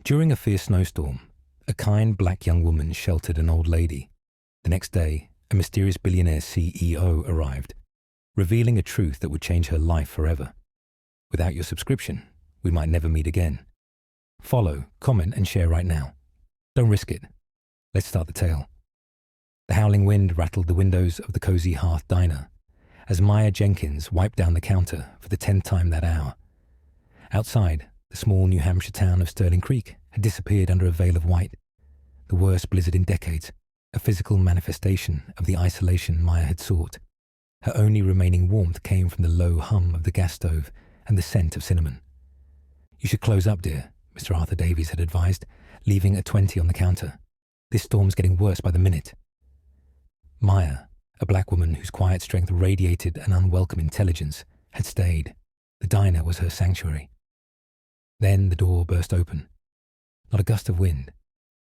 During a fierce snowstorm, a kind black young woman sheltered an old lady. The next day, a mysterious billionaire CEO arrived, revealing a truth that would change her life forever. Without your subscription, we might never meet again. Follow, comment, and share right now. Don't risk it. Let's start the tale. The howling wind rattled the windows of the cozy Hearth Diner as Maya Jenkins wiped down the counter for the 10th time that hour. Outside, the small New Hampshire town of Sterling Creek had disappeared under a veil of white. The worst blizzard in decades, a physical manifestation of the isolation Maya had sought. Her only remaining warmth came from the low hum of the gas stove and the scent of cinnamon. "You should close up, dear," Mr. Arthur Davies had advised, leaving a 20 on the counter. "This storm's getting worse by the minute." Maya, a black woman whose quiet strength radiated an unwelcome intelligence, had stayed. The diner was her sanctuary. Then the door burst open. Not a gust of wind,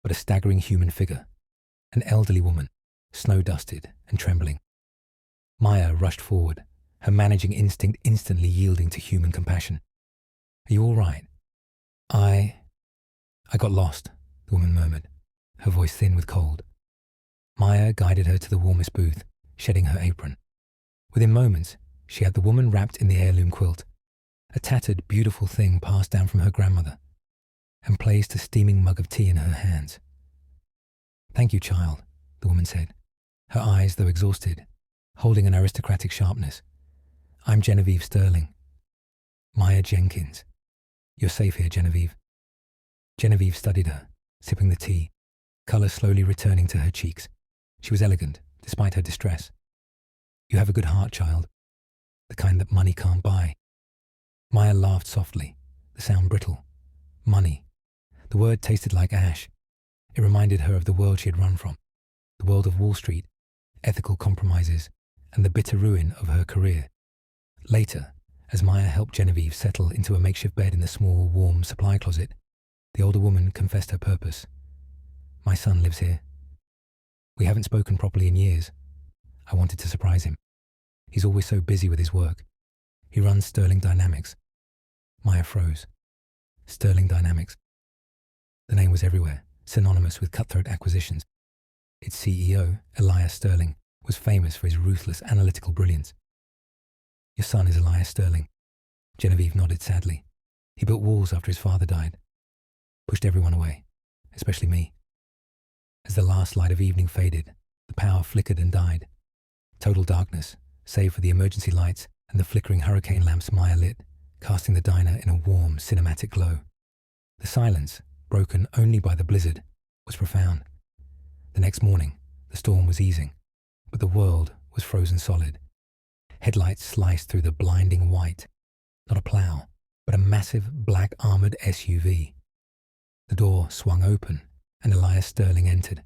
but a staggering human figure. An elderly woman, snow-dusted and trembling. Maya rushed forward, her managing instinct instantly yielding to human compassion. "Are you all right?" I got lost," the woman murmured, her voice thin with cold. Maya guided her to the warmest booth, shedding her apron. Within moments, she had the woman wrapped in the heirloom quilt, a tattered, beautiful thing passed down from her grandmother, and placed a steaming mug of tea in her hands. "Thank you, child," the woman said, her eyes, though exhausted, holding an aristocratic sharpness. "I'm Genevieve Sterling." "Maya Jenkins. You're safe here, Genevieve." Genevieve studied her, sipping the tea, colour slowly returning to her cheeks. She was elegant, despite her distress. "You have a good heart, child, the kind that money can't buy." Maya laughed softly, the sound brittle. Money. The word tasted like ash. It reminded her of the world she had run from, the world of Wall Street, ethical compromises, and the bitter ruin of her career. Later, as Maya helped Genevieve settle into a makeshift bed in the small, warm supply closet, the older woman confessed her purpose. "My son lives here. We haven't spoken properly in years. I wanted to surprise him. He's always so busy with his work. He runs Sterling Dynamics." Maya froze. Sterling Dynamics. The name was everywhere, synonymous with cutthroat acquisitions. Its CEO, Elias Sterling, was famous for his ruthless analytical brilliance. "Your son is Elias Sterling." Genevieve nodded sadly. "He built walls after his father died. Pushed everyone away, especially me." As the last light of evening faded, the power flickered and died. Total darkness, save for the emergency lights and the flickering hurricane lamps Maya lit, casting the diner in a warm, cinematic glow. The silence, broken only by the blizzard, was profound. The next morning, the storm was easing, but the world was frozen solid. Headlights sliced through the blinding white. Not a plow, but a massive black armoured SUV. The door swung open, and Elias Sterling entered.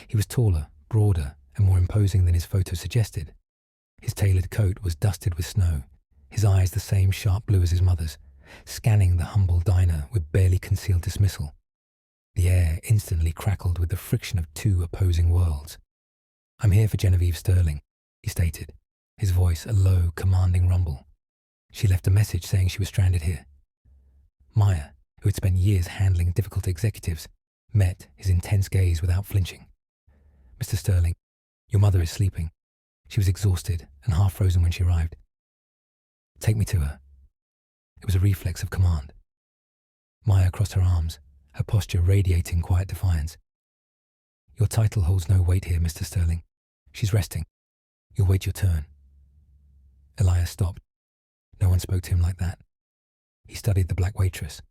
He was taller, broader, and more imposing than his photo suggested. His tailored coat was dusted with snow, his eyes the same sharp blue as his mother's, scanning the humble diner with barely concealed dismissal. The air instantly crackled with the friction of two opposing worlds. "I'm here for Genevieve Sterling," he stated, his voice a low, commanding rumble. She left a message saying she was stranded here. Maya, who had spent years handling difficult executives, met his intense gaze without flinching. "Mr. Sterling, your mother is sleeping. She was exhausted and half frozen when she arrived. Take me to her." It was a reflex of command. Maya crossed her arms, her posture radiating quiet defiance. "Your title holds no weight here, Mr. Sterling. She's resting. You'll wait your turn." Elias stopped. No one spoke to him like that. He studied the black waitress,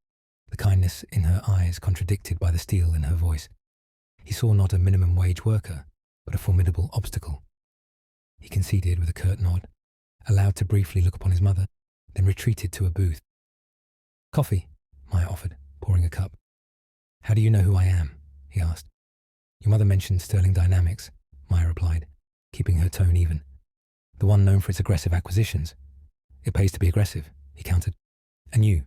the kindness in her eyes contradicted by the steel in her voice. He saw not a minimum wage worker, but a formidable obstacle. He conceded with a curt nod, allowed to briefly look upon his mother, then retreated to a booth. "Coffee," Maya offered, pouring a cup. "How do you know who I am?" he asked. "Your mother mentioned Sterling Dynamics," Maya replied, keeping her tone even. "The one known for its aggressive acquisitions. It pays to be aggressive," he countered. "And you?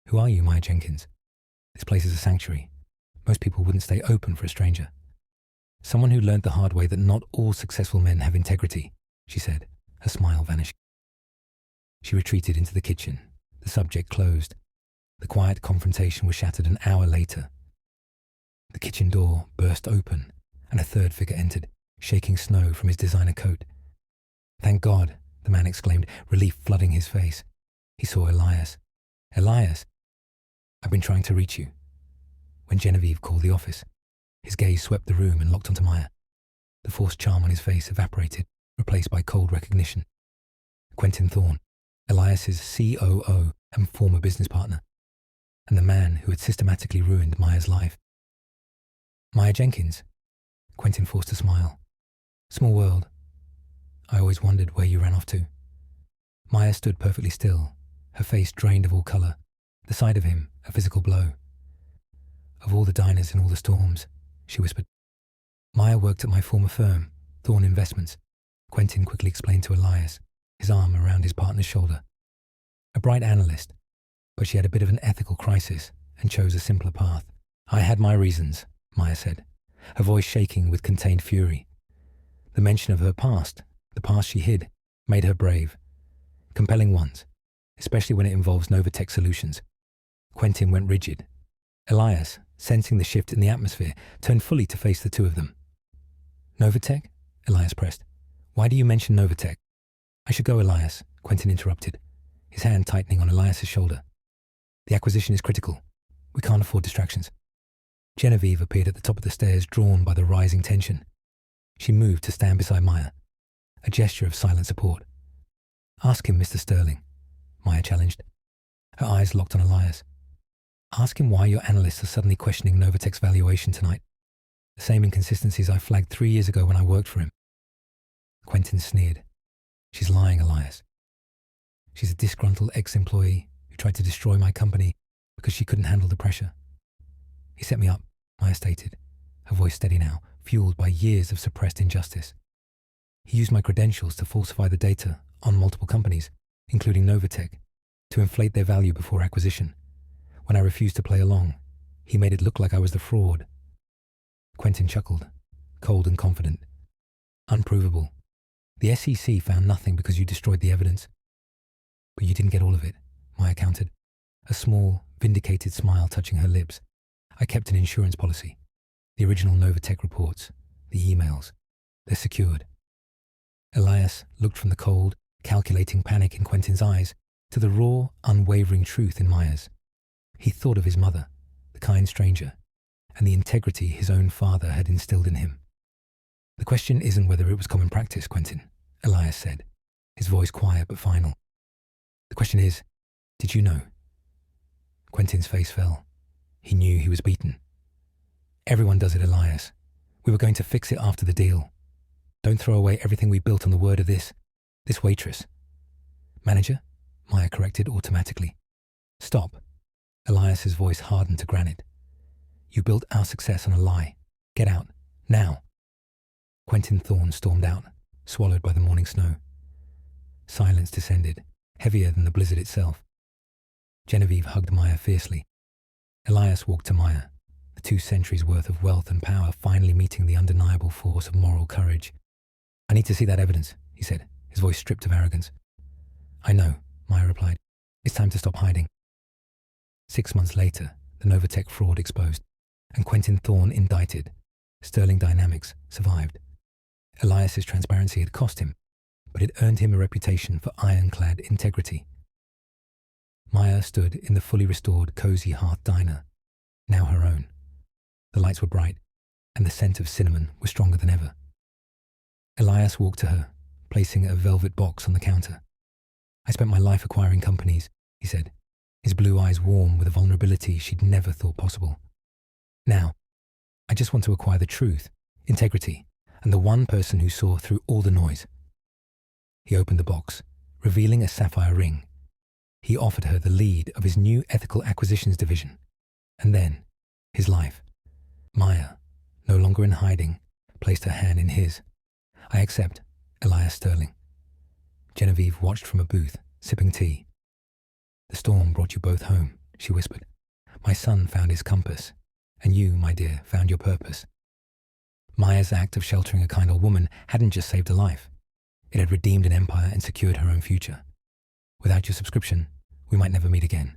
Who are you, Maya Jenkins? This place is a sanctuary. Most people wouldn't stay open for a stranger." "Someone who learned the hard way that not all successful men have integrity," she said, her smile vanishing. She retreated into the kitchen, the subject closed. The quiet confrontation was shattered an hour later. The kitchen door burst open, and a third figure entered, shaking snow from his designer coat. "Thank God," the man exclaimed, relief flooding his face. He saw Elias. "Elias, I've been trying to reach you." When Genevieve called the office, his gaze swept the room and locked onto Maya. The forced charm on his face evaporated, replaced by cold recognition. Quentin Thorne, Elias's COO and former business partner, and the man who had systematically ruined Maya's life. "Maya Jenkins," Quentin forced a smile. "Small world. I always wondered where you ran off to." Maya stood perfectly still, her face drained of all colour, the sight of him a physical blow. "Of all the diners in all the storms," she whispered. "Maya worked at my former firm, Thorne Investments," Quentin quickly explained to Elias, his arm around his partner's shoulder. "A bright analyst, but she had a bit of an ethical crisis and chose a simpler path." "I had my reasons," Maya said, her voice shaking with contained fury. The mention of her past, the past she hid, made her brave. Compelling ones, especially when it involves Novatech Solutions. Quentin went rigid. Elias, sensing the shift in the atmosphere, turned fully to face the two of them. "Novatech?" Elias pressed. "Why do you mention Novatech?" "I should go, Elias," Quentin interrupted, his hand tightening on Elias's shoulder. "The acquisition is critical. We can't afford distractions." Genevieve appeared at the top of the stairs, drawn by the rising tension. She moved to stand beside Maya, a gesture of silent support. "Ask him, Mr. Sterling," Maya challenged. Her eyes locked on Elias. "Ask him why your analysts are suddenly questioning Novatech's valuation tonight. The same inconsistencies I flagged 3 years ago when I worked for him." Quentin sneered. "She's lying, Elias. She's a disgruntled ex-employee who tried to destroy my company because she couldn't handle the pressure." "He set me up," Maya stated, her voice steady now, fueled by years of suppressed injustice. "He used my credentials to falsify the data on multiple companies, including Novatech, to inflate their value before acquisition. When I refused to play along, he made it look like I was the fraud." Quentin chuckled, cold and confident. "Unprovable. The SEC found nothing because you destroyed the evidence." "But you didn't get all of it," Maya countered, a small, vindicated smile touching her lips. "I kept an insurance policy. The original Novatech reports, the emails, they're secured." Elias looked from the cold, calculating panic in Quentin's eyes to the raw, unwavering truth in Maya's. He thought of his mother, the kind stranger, and the integrity his own father had instilled in him. "The question isn't whether it was common practice, Quentin," Elias said, his voice quiet but final. "The question is, did you know?" Quentin's face fell. He knew he was beaten. "Everyone does it, Elias. We were going to fix it after the deal. Don't throw away everything we built on the word of this waitress." "Manager?" Maya corrected automatically. "Stop." Elias's voice hardened to granite. "You built our success on a lie. Get out. Now." Quentin Thorne stormed out, swallowed by the morning snow. Silence descended, heavier than the blizzard itself. Genevieve hugged Maya fiercely. Elias walked to Maya, the 2 centuries' worth of wealth and power finally meeting the undeniable force of moral courage. "I need to see that evidence," he said, his voice stripped of arrogance. "I know," Maya replied. "It's time to stop hiding." 6 months later, the Novatech fraud exposed, and Quentin Thorne indicted. Sterling Dynamics survived. Elias's transparency had cost him, but it earned him a reputation for ironclad integrity. Maya stood in the fully restored cozy hearth diner, now her own. The lights were bright, and the scent of cinnamon was stronger than ever. Elias walked to her, placing a velvet box on the counter. "I spent my life acquiring companies," he said, his blue eyes warm with a vulnerability she'd never thought possible. "Now, I just want to acquire the truth, integrity, and the one person who saw through all the noise." He opened the box, revealing a sapphire ring. He offered her the lead of his new ethical acquisitions division. And then, his life. Maya, no longer in hiding, placed her hand in his. "I accept, Elias Sterling." Genevieve watched from a booth, sipping tea. "The storm brought you both home," she whispered. "My son found his compass, and you, my dear, found your purpose." Maya's act of sheltering a kind old woman hadn't just saved a life. It had redeemed an empire and secured her own future. "Without your subscription, we might never meet again."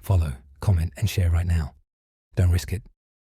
Follow, comment, and share right now. Don't risk it.